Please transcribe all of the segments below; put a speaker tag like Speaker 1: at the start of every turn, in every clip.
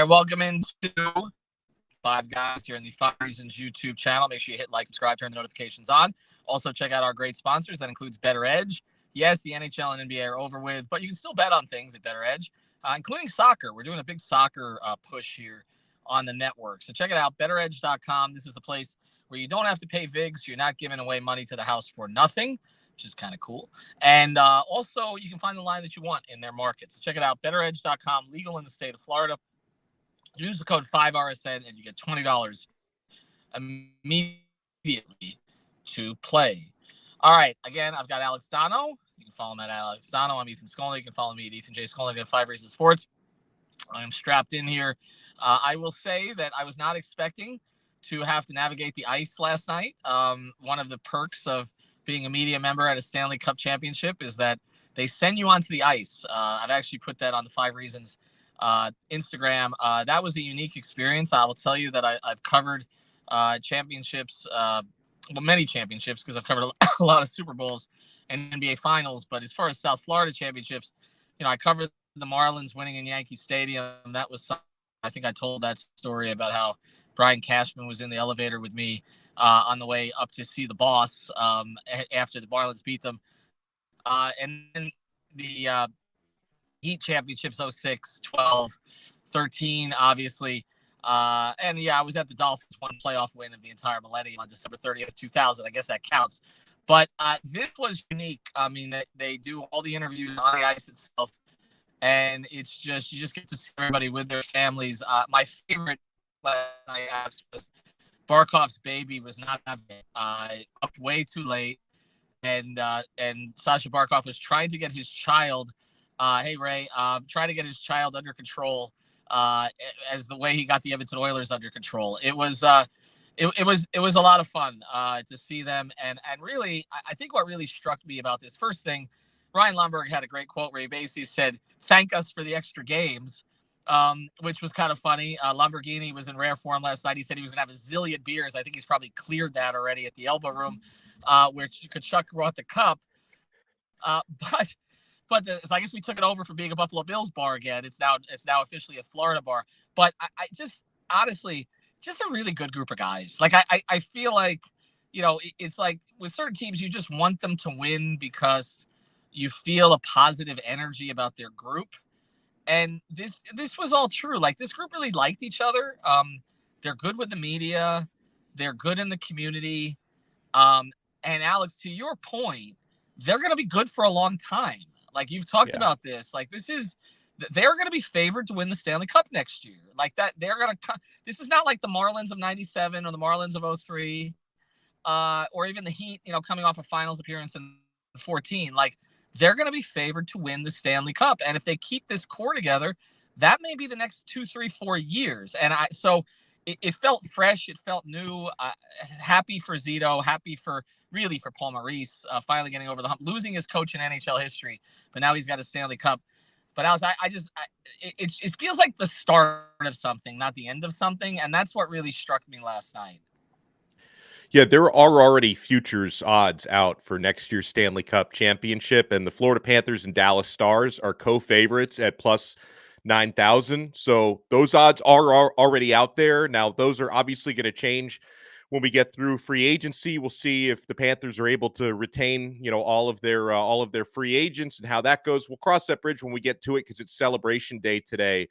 Speaker 1: right, welcome into Five Guys here in the Five Reasons YouTube channel. Make sure you hit like, subscribe, turn the notifications on. Also, check out our great sponsors. That includes Better Edge. Yes, the NHL and NBA are over with, but you can still bet on things at Better Edge, including soccer. We're doing a big soccer push here on the network. So check it out, betteredge.com. This is the place where you don't have to pay VIGs. You're not giving away money to the house for nothing, which is kind of cool. And also, you can find the line that you want in their market. So check it out, betteredge.com, legal in the state of Florida. Use the code 5RSN and you get $20 immediately to play. All right. Again, I've got Alex Donno. You can follow him at Alex Donno. I'm Ethan Skolnick. You can follow me at Ethan J. Skolnick at 5 Reasons Sports. I am strapped in here. I will say that I was not expecting to have to navigate the ice last night. One of the perks of being a media member at a Stanley Cup championship is that they send you onto the ice. I've actually put that on the 5 Reasons Instagram. That was a unique experience. I will tell you that I've covered championships, many championships, because I've covered a lot of Super Bowls and NBA Finals. But as far as South Florida championships, I covered the Marlins winning in Yankee Stadium. That was something. I think I told that story about how Brian Cashman was in the elevator with me on the way up to see the boss after the Marlins beat them. And then the Heat championships 06, 12, 13, obviously. And yeah, I was at the Dolphins' one playoff win of the entire millennium on December 30th, 2000. I guess that counts. But this was unique. I mean, they do all the interviews on the ice itself. And it's just, you just get to see everybody with their families. My favorite last night was Barkov's baby was not having it. Up way too late. And Sasha Barkov was trying to get his child, hey Ray, trying to get his child under control as the way he got the Edmonton Oilers under control. It was it was a lot of fun to see them. And really, I think what really struck me about this first thing, Ryan Lomberg had a great quote where he basically said, "Thank us for the extra games," which was kind of funny. Lamborghini was in rare form last night. He said he was going to have a zillion beers. I think he's probably cleared that already at the Elbow Room, where Kachuk brought the cup. But so I guess we took it over from being a Buffalo Bills bar again. It's now officially a Florida bar. But I just, honestly, just a really good group of guys. Like, I feel like, it's like with certain teams, you just want them to win because you feel a positive energy about their group. And this was all true. Like, this group really liked each other. They're good with the media. They're good in the community. And Alex, to your point, they're going to be good for a long time. Like, you've talked about this. Like, they're going to be favored to win the Stanley Cup next year. Like that, this is not like the Marlins of 97 or the Marlins of 03, or even the Heat, coming off a finals appearance in 14. Like, they're going to be favored to win the Stanley Cup. And if they keep this core together, that may be the next 2, 3, 4 years. And so it felt fresh. It felt new. Happy for Zito, happy for Paul Maurice, finally getting over the hump, losing his coach in NHL history, but now he's got a Stanley Cup. But Alex, it feels like the start of something, not the end of something. And that's what really struck me last night.
Speaker 2: Yeah, there are already futures odds out for next year's Stanley Cup championship, and the Florida Panthers and Dallas Stars are co-favorites at plus 9,000. So those odds are already out there. Now, those are obviously going to change when we get through free agency. We'll see if the Panthers are able to retain, all of their free agents and how that goes. We'll cross that bridge when we get to it because it's Celebration Day today.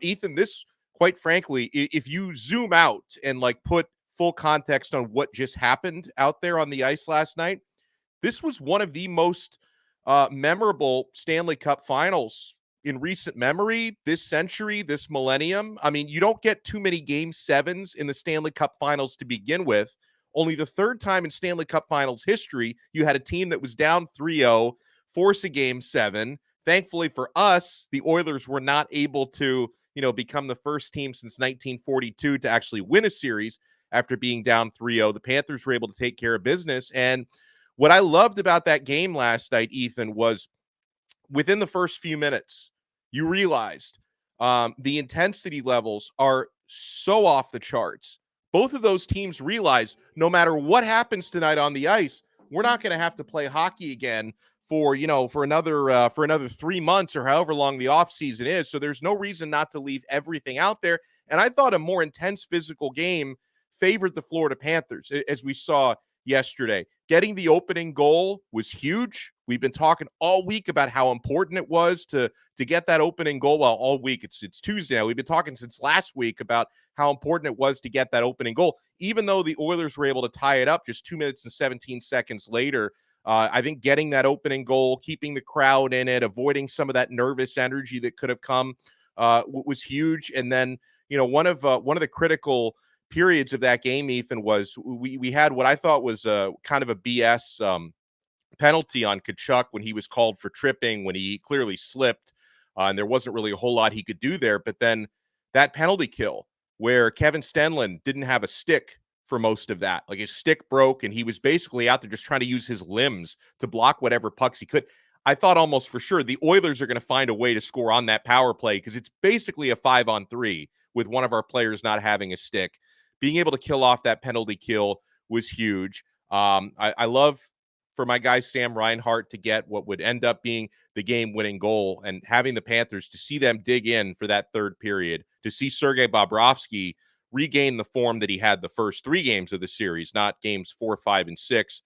Speaker 2: Ethan, this, quite frankly, if you zoom out and put full context on what just happened out there on the ice last night, this was one of the most memorable Stanley Cup Finals in recent memory, this century, this millennium. I mean, you don't get too many Game 7s in the Stanley Cup Finals to begin with. Only the third time in Stanley Cup Finals history, you had a team that was down 3-0, force a Game 7. Thankfully for us, the Oilers were not able to, become the first team since 1942 to actually win a series after being down 3-0. The Panthers were able to take care of business. And what I loved about that game last night, Ethan, was within the first few minutes, you realized the intensity levels are so off the charts. Both of those teams realize no matter what happens tonight on the ice, we're not going to have to play hockey again for another 3 months or however long the offseason is. So there's no reason not to leave everything out there. And I thought a more intense physical game favored the Florida Panthers, as we saw yesterday. Getting the opening goal was huge. We've been talking all week about how important it was to get that opening goal. Well, all week. It's Tuesday now. We've been talking since last week about how important it was to get that opening goal. Even though the Oilers were able to tie it up just 2 minutes and 17 seconds later, I think getting that opening goal, keeping the crowd in it, avoiding some of that nervous energy that could have come was huge. And then, one of the critical periods of that game, Ethan, was we had what I thought was kind of a BS penalty on Tkachuk when he was called for tripping, when he clearly slipped, and there wasn't really a whole lot he could do there. But then that penalty kill where Kevin Stenlund didn't have a stick for most of that. Like his stick broke and he was basically out there just trying to use his limbs to block whatever pucks he could. I thought almost for sure the Oilers are going to find a way to score on that power play because it's basically a 5-on-3 with one of our players not having a stick. Being able to kill off that penalty kill was huge. I love for my guy Sam Reinhart to get what would end up being the game-winning goal, and having the Panthers to see them dig in for that third period, to see Sergei Bobrovsky regain the form that he had the first 3 games of the series, not games 4, 5, and 6,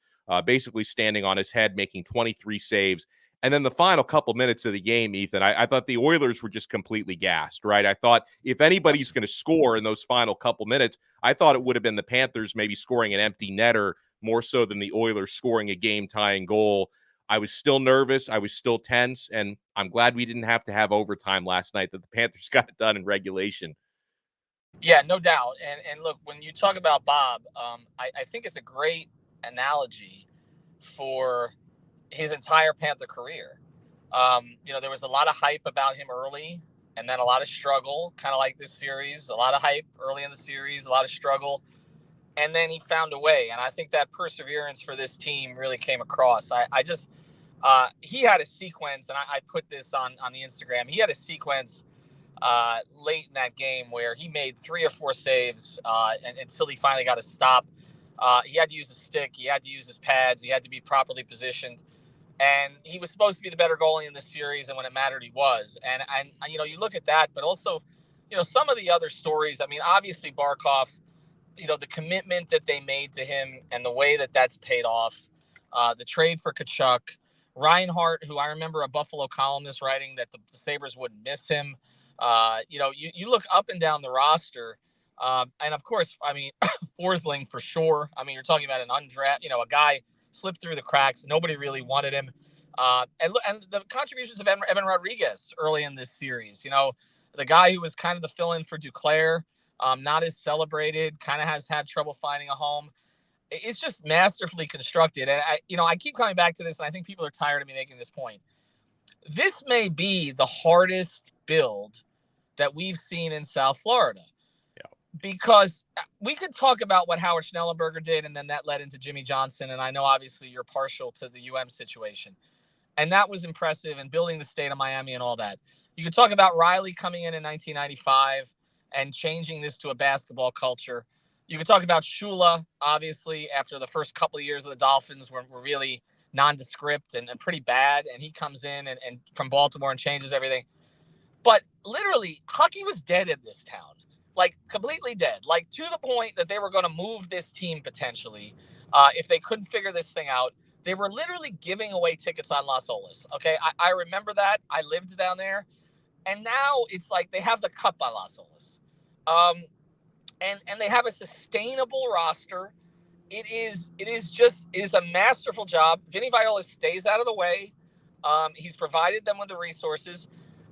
Speaker 2: basically standing on his head, making 23 saves. And then the final couple minutes of the game, Ethan, I thought the Oilers were just completely gassed, right? I thought if anybody's going to score in those final couple minutes, I thought it would have been the Panthers maybe scoring an empty netter more so than the Oilers scoring a game-tying goal. I was still nervous. I was still tense, and I'm glad we didn't have to have overtime last night, that the Panthers got it done in regulation.
Speaker 1: Yeah, no doubt. And look, when you talk about Bob, I think it's a great analogy for his entire Panther career. There was a lot of hype about him early, and then a lot of struggle, kind of like this series. A lot of hype early in the series, a lot of struggle, and then he found a way. And I think that perseverance for this team really came across. He had a sequence, and I put this on the Instagram. He had a sequence late in that game where he made 3 or 4 saves until he finally got a stop. He had to use a stick. He had to use his pads. He had to be properly positioned. And he was supposed to be the better goalie in this series, and when it mattered, he was. And you look at that, but also, some of the other stories. I mean, obviously Barkov, the commitment that they made to him and the way that that's paid off. The trade for Tkachuk, Reinhart, who I remember a Buffalo columnist writing that the Sabres wouldn't miss him. You look up and down the roster, and of course, I mean, Forsling for sure. I mean, you're talking about an undrafted, a guy slipped through the cracks. Nobody really wanted him. And the contributions of Evan Rodriguez early in this series, the guy who was kind of the fill-in for Duclair, not as celebrated, kind of has had trouble finding a home. It's just masterfully constructed. And I keep coming back to this, and I think people are tired of me making this point. This may be the hardest build that we've seen in South Florida. Because we could talk about what Howard Schnellenberger did, and then that led into Jimmy Johnson. And I know, obviously, you're partial to the situation. And that was impressive, and building the state of Miami and all that. You could talk about Riley coming in 1995 and changing this to a basketball culture. You could talk about Shula, obviously, after the first couple of years of the Dolphins were really nondescript and pretty bad. And he comes in and from Baltimore and changes everything. But literally, hockey was dead in this town. Like, completely dead. Like, to the point that they were going to move this team potentially if they couldn't figure this thing out. They were literally giving away tickets on Las Olas. Okay, I remember that. I lived down there. And now it's like they have the cup on Las Olas. And they have a sustainable roster. It is a masterful job. Vinny Viola stays out of the way. He's provided them with the resources.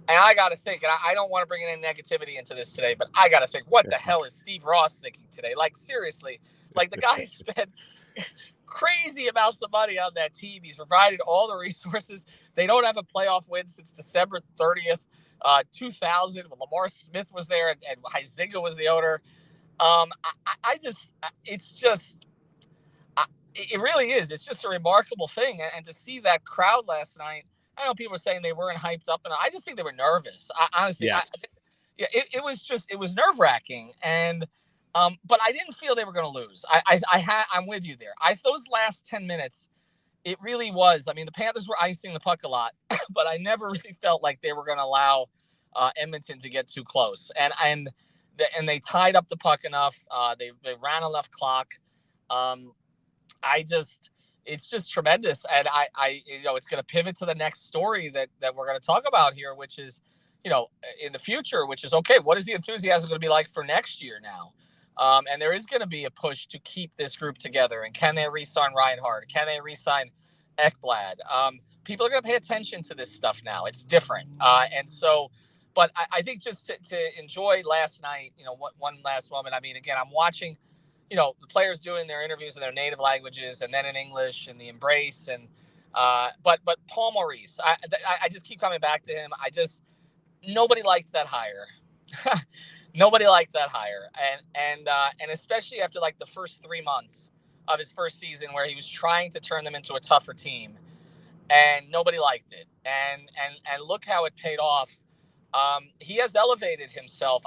Speaker 1: And I got to think, and I don't want to bring any negativity into this today, but I got to think, what the hell is Steve Ross thinking today? Like, seriously, like the guy spent crazy amounts of money on that team. He's provided all the resources. They don't have a playoff win since December 30th, 2000, when Lamar Smith was there and Huizinga was the owner. It really is. It's just a remarkable thing. And to see that crowd last night, I know people are saying they weren't hyped up, and I just think they were nervous. Honestly, yes. It was nerve-wracking, and but I didn't feel they were going to lose. I'm with you there. Those last 10 minutes, it really was. I mean, the Panthers were icing the puck a lot, but I never really felt like they were going to allow Edmonton to get too close. And they tied up the puck enough. They ran enough clock. Um, it's just tremendous. And it's going to pivot to the next story that we're going to talk about here, which is, in the future, which is, okay, what is the enthusiasm going to be like for next year now? And there is going to be a push to keep this group together. And can they re-sign Reinhart? Can they re-sign Ekblad? People are going to pay attention to this stuff now. It's different. But I think just to enjoy last night, one last moment. I mean, again, I'm watching, the players doing their interviews in their native languages and then in English and the embrace. But Paul Maurice, I just keep coming back to him. Nobody liked that hire. Nobody liked that hire, and especially after like the first 3 months of his first season, where he was trying to turn them into a tougher team, and nobody liked it. And look how it paid off. He has elevated himself.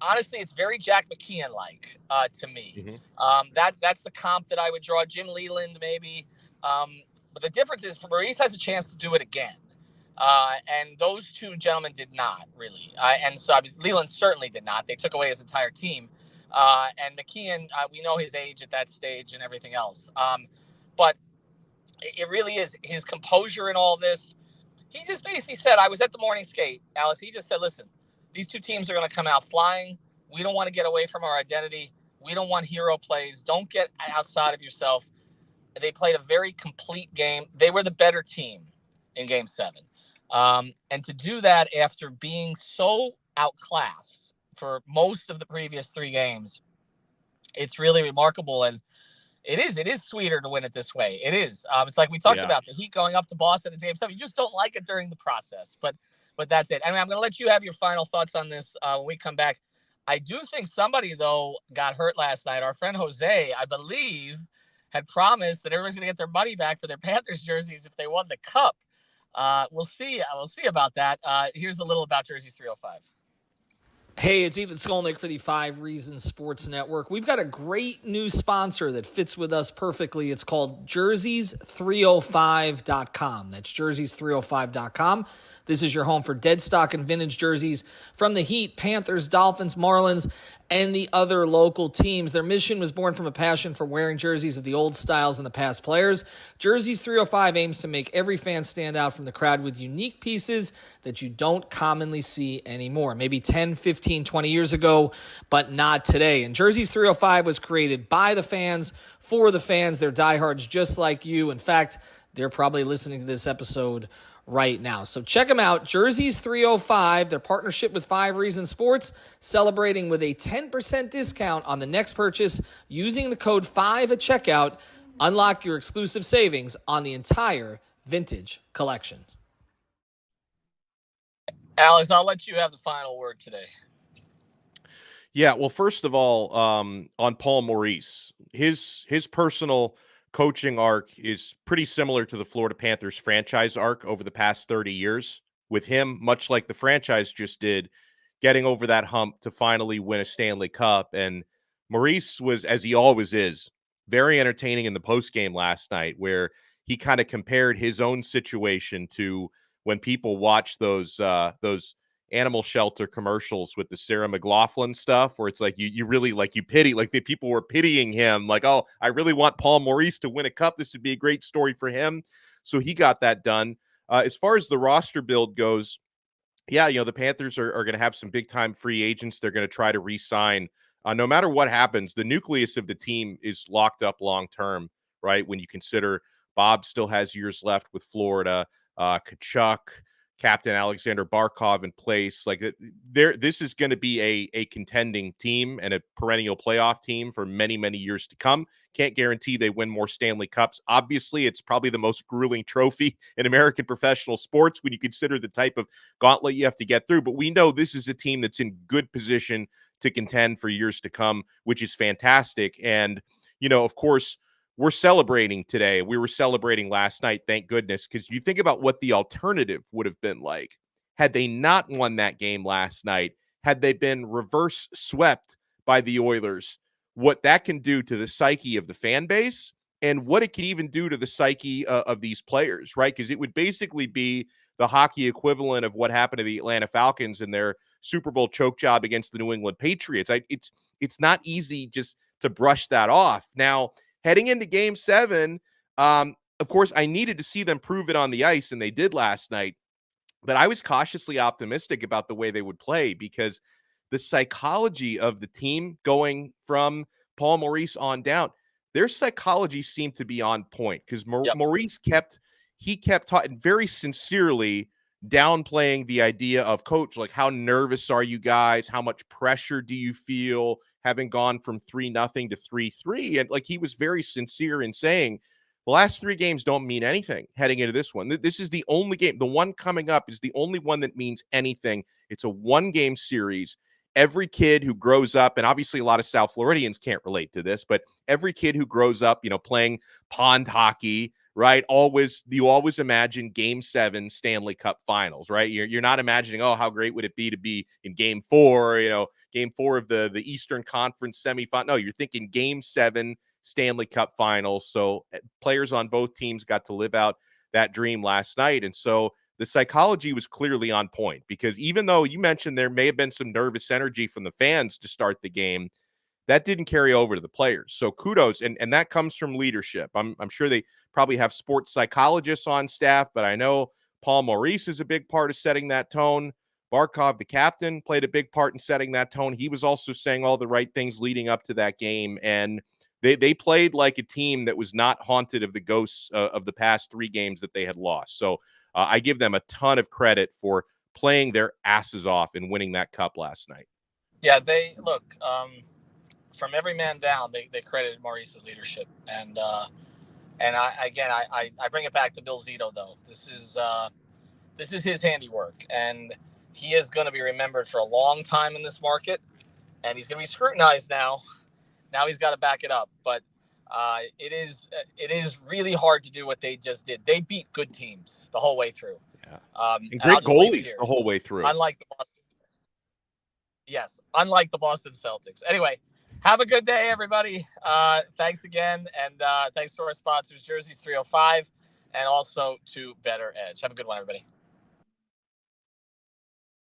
Speaker 1: Honestly, it's very Jack McKeon like to me.
Speaker 2: Mm-hmm.
Speaker 1: That's the comp that I would draw. Jim Leland maybe, but the difference is Maurice has a chance to do it again. And those two gentlemen did not really. Leland certainly did not. They took away his entire team. And McKeon, we know his age at that stage and everything else. But it really is his composure in all this. He just basically said, I was at the morning skate, Alex. He just said, listen, these two teams are going to come out flying. We don't want to get away from our identity. We don't want hero plays. Don't get outside of yourself. They played a very complete game. They were the better team in Game 7. And to do that after being so outclassed for most of the previous 3 games, it's really remarkable. And it is sweeter to win it this way. It is. It's like we talked about the Heat going up to Boston in Game 7. You just don't like it during the process, but that's it. I mean, I'm going to let you have your final thoughts on this when we come back. I do think somebody, though, got hurt last night. Our friend Jose, I believe, had promised that everyone's going to get their money back for their Panthers jerseys if they won the Cup. We'll see. We'll see about that. Here's a little about Jerseys 305.
Speaker 3: Hey, it's Ethan Skolnick for the 5 Reasons Sports Network. We've got a great new sponsor that fits with us perfectly. It's called jerseys305.com. That's jerseys305.com. This is your home for dead stock and vintage jerseys from the Heat, Panthers, Dolphins, Marlins, and the other local teams. Their mission was born from a passion for wearing jerseys of the old styles and the past players. Jerseys 305 aims to make every fan stand out from the crowd with unique pieces that you don't commonly see anymore. Maybe 10, 15, 20 years ago, but not today. And Jerseys 305 was created by the fans, for the fans. They're diehards just like you. In fact, they're probably listening to this episode right now. So check them out, Jerseys 305, their partnership with 5 Reasons Sports, celebrating with a 10% discount on the next purchase using the code 5 at checkout. Unlock your exclusive savings on the entire vintage collection.
Speaker 1: Alex, I'll let you have the final word today.
Speaker 2: Yeah, well, first of all, on Paul Maurice, his personal coaching arc is pretty similar to the Florida Panthers franchise arc over the past 30 years, with him, much like the franchise just did, getting over that hump to finally win a Stanley Cup. And Maurice was, as he always is, very entertaining in the postgame last night, where he kind of compared his own situation to when people watch those animal shelter commercials with the Sarah McLachlan stuff, where it's like you really like you pity, like the people were pitying him, like, oh, I really want Paul Maurice to win a cup. This would be a great story for him. So he got that done. As far as the roster build goes, yeah, the Panthers are going to have some big time free agents. They're going to try to re-sign. No matter what happens, the nucleus of the team is locked up long term, right? When you consider Bob still has years left with Florida, Kachuk, Captain Alexander Barkov in place. Like this is going to be a contending team and a perennial playoff team for many, many years to come. Can't guarantee they win more Stanley Cups. Obviously, it's probably the most grueling trophy in American professional sports when you consider the type of gauntlet you have to get through. But we know this is a team that's in good position to contend for years to come, which is fantastic. And, of course, we're celebrating today. We were celebrating last night, thank goodness, because you think about what the alternative would have been like had they not won that game last night, had they been reverse swept by the Oilers, what that can do to the psyche of the fan base and what it could even do to the psyche of these players, right? Because it would basically be the hockey equivalent of what happened to the Atlanta Falcons in their Super Bowl choke job against the New England Patriots. It's not easy just to brush that off. Now, heading into Game 7, of course, I needed to see them prove it on the ice, and they did last night. But I was cautiously optimistic about the way they would play because the psychology of the team going from Paul Maurice on down, their psychology seemed to be on point because Maurice kept very sincerely downplaying the idea of, coach, like, how nervous are you guys? How much pressure do you feel having gone from 3-0 to 3-3? And like, he was very sincere in saying the last 3 games don't mean anything heading into this one. This is the only game. The one coming up is the only one that means anything. It's a 1-game series. Every kid who grows up, and obviously a lot of South Floridians can't relate to this, but every kid who grows up, playing pond hockey, right? You always imagine Game 7 Stanley Cup Finals, right? You're not imagining, oh, how great would it be to be in Game 4, Game 4 of the Eastern Conference semifinal. No, you're thinking Game 7 Stanley Cup Finals. So players on both teams got to live out that dream last night. And so the psychology was clearly on point because even though you mentioned there may have been some nervous energy from the fans to start the game, that didn't carry over to the players. So kudos. And that comes from leadership. I'm sure they probably have sports psychologists on staff, but I know Paul Maurice is a big part of setting that tone. Barkov, the captain, played a big part in setting that tone. He was also saying all the right things leading up to that game. And they played like a team that was not haunted of the ghosts of the past 3 games that they had lost. So I give them a ton of credit for playing their asses off and winning that cup last night.
Speaker 1: Yeah, they look from every man down. They credited Maurice's leadership, and I bring it back to Bill Zito though. This is his handiwork, and he is going to be remembered for a long time in this market, and he's going to be scrutinized now. Now he's got to back it up, but it is really hard to do what they just did. They beat good teams the whole way through.
Speaker 2: Yeah, and great goalies the whole way through.
Speaker 1: Unlike the Boston Celtics. Anyway, have a good day, everybody. Thanks again, and thanks to our sponsors, Jerseys 305, and also to Better Edge. Have a good one, everybody.